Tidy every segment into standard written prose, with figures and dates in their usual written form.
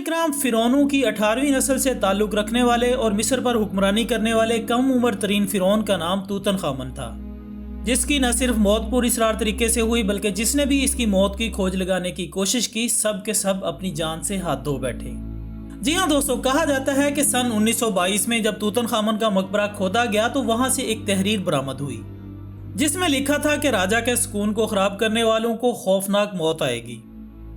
اکرام، فرعونوں کی 18ویں نسل سے تعلق رکھنے والے اور مصر پر حکمرانی کرنے والے کم عمر ترین فرعون کا نام توتن خامن تھا، جس کی نہ صرف موت پر اسرار طریقے سے ہوئی بلکہ جس نے بھی اس کی موت کی کھوج لگانے کی کوشش کی سب کے سب اپنی جان سے ہاتھ دھو بیٹھے۔ جی ہاں دوستو، کہا جاتا ہے کہ سن 1922 میں جب توتن خامن کا مقبرہ کھودا گیا تو وہاں سے ایک تحریر برآمد ہوئی جس میں لکھا تھا کہ راجا کے سکون کو خراب کرنے والوں کو خوفناک موت آئے گی۔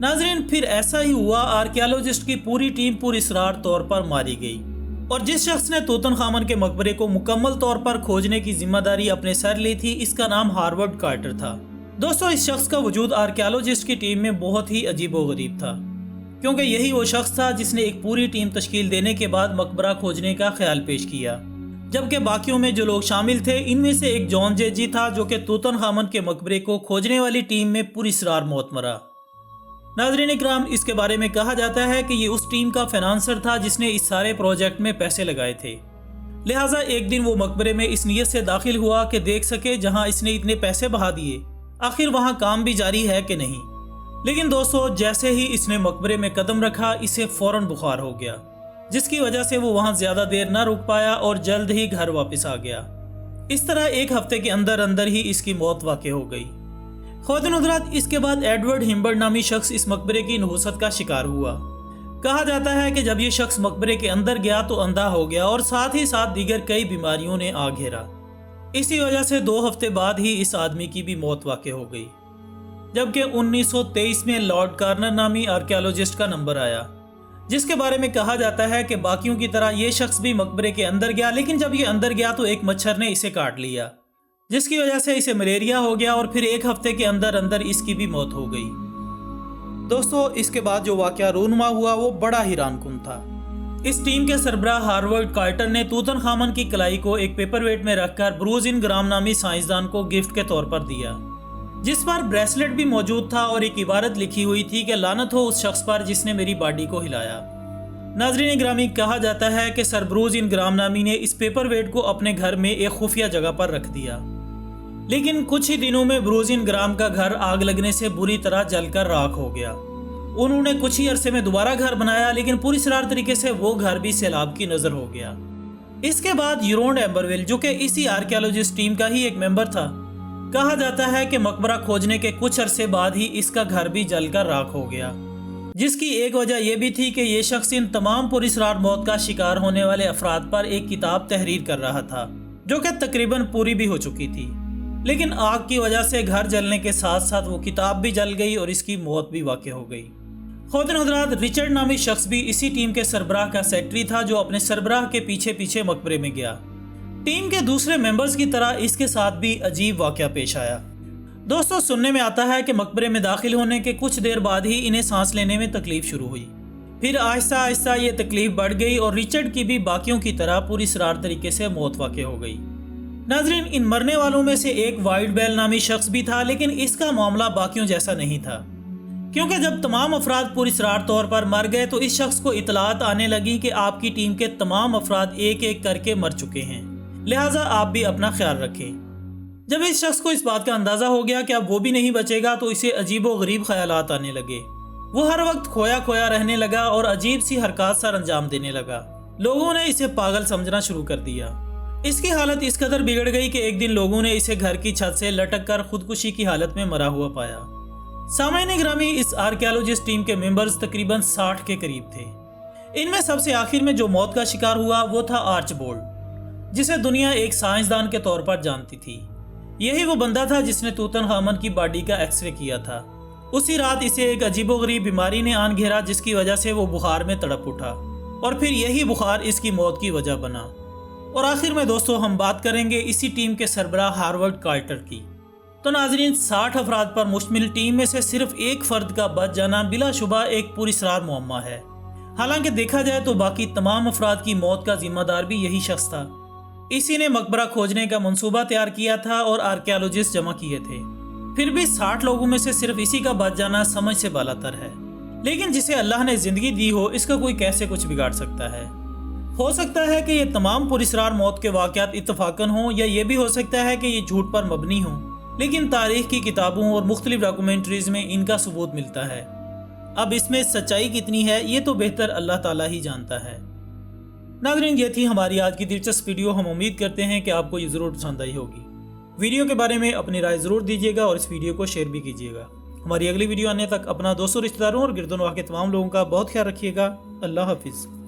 ناظرین، پھر ایسا ہی ہوا، آرکیالوجسٹ کی پوری ٹیم پر اسرار طور پر ماری گئی اور جس شخص نے توتن خامن کے مقبرے کو مکمل طور پر کھوجنے کی ذمہ داری اپنے سر لی تھی، اس کا نام ہارورڈ کارٹر تھا۔ دوستو، اس شخص کا وجود آرکیالوجسٹ کی ٹیم میں بہت ہی عجیب و غریب تھا، کیونکہ یہی وہ شخص تھا جس نے ایک پوری ٹیم تشکیل دینے کے بعد مقبرہ کھوجنے کا خیال پیش کیا، جبکہ باقیوں میں جو لوگ شامل تھے ان میں سے ایک جان جے جی تھا جو کہ توتن خامن کے مقبرے کو کھوجنے والی ٹیم میں پراسرار موت مرا۔ ناظرین اکرام، اس کے بارے میں کہا جاتا ہے کہ یہ اس ٹیم کا فائنانسر تھا جس نے اس سارے پروجیکٹ میں پیسے لگائے تھے، لہٰذا ایک دن وہ مقبرے میں اس نیت سے داخل ہوا کہ دیکھ سکے جہاں اس نے اتنے پیسے بہا دیے آخر وہاں کام بھی جاری ہے کہ نہیں۔ لیکن دوستو، جیسے ہی اس نے مقبرے میں قدم رکھا اسے فوراً بخار ہو گیا، جس کی وجہ سے وہ وہاں زیادہ دیر نہ رک پایا اور جلد ہی گھر واپس آ گیا۔ اس طرح ایک ہفتے کے اندر ہی اس کی موت واقع ہو گئی۔ خواتین حضرات، اس کے بعد ایڈورڈ ہمبرڈ نامی شخص اس مقبرے کی نحوست کا شکار ہوا۔ کہا جاتا ہے کہ جب یہ شخص مقبرے کے اندر گیا تو اندھا ہو گیا اور ساتھ ہی ساتھ دیگر کئی بیماریوں نے آ گھیرا۔ اسی وجہ سے 2 ہفتے بعد ہی اس آدمی کی بھی موت واقع ہو گئی، جبکہ 1923 میں لارڈ کارنر نامی آرکیالوجسٹ کا نمبر آیا، جس کے بارے میں کہا جاتا ہے کہ باقیوں کی طرح یہ شخص بھی مقبرے کے اندر گیا، لیکن جب یہ اندر گیا تو ایک مچھر نے اسے کاٹ لیا، جس کی وجہ سے اسے ملیریا ہو گیا اور پھر 1 ہفتے کے اندر اس کی بھی موت ہو گئی۔ دوستو، اس کے بعد جو واقعہ رونما ہوا وہ بڑا حیران کن تھا۔ اس ٹیم کے سربراہ ہارورڈ کارٹر نے توتن خامن کی کلائی کو ایک پیپر ویٹ میں رکھ کر بروز ان گرام نامی سائنسدان کو گفٹ کے طور پر دیا، جس پر بریسلٹ بھی موجود تھا اور ایک عبارت لکھی ہوئی تھی کہ لعنت ہو اس شخص پر جس نے میری باڈی کو ہلایا۔ ناظرین گرامی، کہا جاتا ہے کہ سر بروز ان گرام نامی نے اس پیپر ویٹ کو اپنے گھر میں ایک خفیہ جگہ پر رکھ دیا، لیکن کچھ ہی دنوں میں بروز ان گرام کا گھر آگ لگنے سے بری طرح جل کر راکھ ہو گیا۔ انہوں نے کچھ ہی عرصے میں دوبارہ گھر بنایا، لیکن پوری اسرار طریقے سے وہ گھر بھی سیلاب کی نظر ہو گیا۔ اس کے بعد یورونڈ ایمبرویل، جو کہ اسی آرکیالوجسٹ ٹیم کا ہی ایک ممبر تھا، کہا جاتا ہے کہ مقبرہ کھوجنے کے کچھ عرصے بعد ہی اس کا گھر بھی جل کر راکھ ہو گیا، جس کی ایک وجہ یہ بھی تھی کہ یہ شخص ان تمام پراسرار موت کا شکار ہونے والے افراد پر ایک کتاب تحریر کر رہا تھا، جو کہ تقریباً پوری بھی ہو چکی تھی، لیکن آگ کی وجہ سے گھر جلنے کے ساتھ ساتھ وہ کتاب بھی جل گئی اور اس کی موت بھی واقع ہو گئی۔ خواتین حضرات، رچرڈ نامی شخص بھی اسی ٹیم کے سربراہ کا سیکٹری تھا جو اپنے سربراہ کے پیچھے پیچھے مقبرے میں گیا۔ ٹیم کے دوسرے ممبرز کی طرح اس کے ساتھ بھی عجیب واقعہ پیش آیا۔ دوستو، سننے میں آتا ہے کہ مقبرے میں داخل ہونے کے کچھ دیر بعد ہی انہیں سانس لینے میں تکلیف شروع ہوئی، پھر آہستہ آہستہ یہ تکلیف بڑھ گئی اور رچرڈ کی بھی باقیوں کی طرح پوری اسرار طریقے سے موت واقع ہو گئی۔ ناظرین، ان مرنے والوں میں سے ایک وائلڈ بیل نامی شخص بھی تھا، لیکن اس کا معاملہ باقیوں جیسا نہیں تھا، کیونکہ جب تمام افراد پراسرار طور پر مر گئے تو اس شخص کو اطلاعات آنے لگی کہ آپ کی ٹیم کے تمام افراد ایک ایک کر کے مر چکے ہیں، لہٰذا آپ بھی اپنا خیال رکھیں۔ جب اس شخص کو اس بات کا اندازہ ہو گیا کہ اب وہ بھی نہیں بچے گا تو اسے عجیب و غریب خیالات آنے لگے۔ وہ ہر وقت کھویا کھویا رہنے لگا اور عجیب سی حرکات سر انجام دینے لگا۔ لوگوں نے اسے پاگل سمجھنا شروع کر دیا۔ اس کی حالت اس قدر بگڑ گئی کہ ایک دن لوگوں نے اسے گھر کی چھت سے لٹک کر خودکشی کی حالت میں مرا ہوا پایا۔ سامعین گرامی، اس آرکیالوجسٹ ٹیم کے ممبرز تقریباً 60 کے قریب تھے۔ ان میں سب سے آخر میں جو موت کا شکار ہوا وہ تھا آرچبولڈ، جسے دنیا ایک سائنسدان کے طور پر جانتی تھی۔ یہی وہ بندہ تھا جس نے توتن خامن کی باڈی کا ایکس رے کیا تھا۔ اسی رات اسے ایک عجیب و غریب بیماری نے آن گھیرا، جس کی وجہ سے وہ بخار میں تڑپ اٹھا اور پھر یہی بخار اس کی موت کی وجہ بنا۔ اور آخر میں دوستو، ہم بات کریں گے اسی ٹیم کے سربراہ ہارورڈ کارٹر کی۔ تو ناظرین، 60 افراد پر مشتمل ٹیم میں سے صرف ایک فرد کا بچ جانا بلا شبہ ایک پراسرار معمہ ہے۔ حالانکہ دیکھا جائے تو باقی تمام افراد کی موت کا ذمہ دار بھی یہی شخص تھا۔ اسی نے مقبرہ کھوجنے کا منصوبہ تیار کیا تھا اور آرکیالوجسٹ جمع کیے تھے۔ پھر بھی 60 لوگوں میں سے صرف اسی کا بچ جانا سمجھ سے بالاتر ہے، لیکن جسے اللہ نے زندگی دی ہو اس کا کوئی کیسے کچھ بگاڑ سکتا ہے۔ ہو سکتا ہے کہ یہ تمام پراسرار موت کے واقعات اتفاقاً ہوں، یا یہ بھی ہو سکتا ہے کہ یہ جھوٹ پر مبنی ہوں، لیکن تاریخ کی کتابوں اور مختلف ڈاکومنٹریز میں ان کا ثبوت ملتا ہے۔ اب اس میں سچائی کتنی ہے یہ تو بہتر اللہ تعالیٰ ہی جانتا ہے۔ ناظرین، یہ تھی ہماری آج کی دلچسپ ویڈیو۔ ہم امید کرتے ہیں کہ آپ کو یہ ضرور پسند آئی ہوگی۔ ویڈیو کے بارے میں اپنی رائے ضرور دیجیے گا اور اس ویڈیو کو شیئر بھی کیجیے گا۔ ہماری اگلی ویڈیو آنے تک اپنا دوستوں، رشتہ داروں اور گرد و نواح کے تمام لوگوں کا بہت خیال رکھیے گا۔ اللہ حافظ۔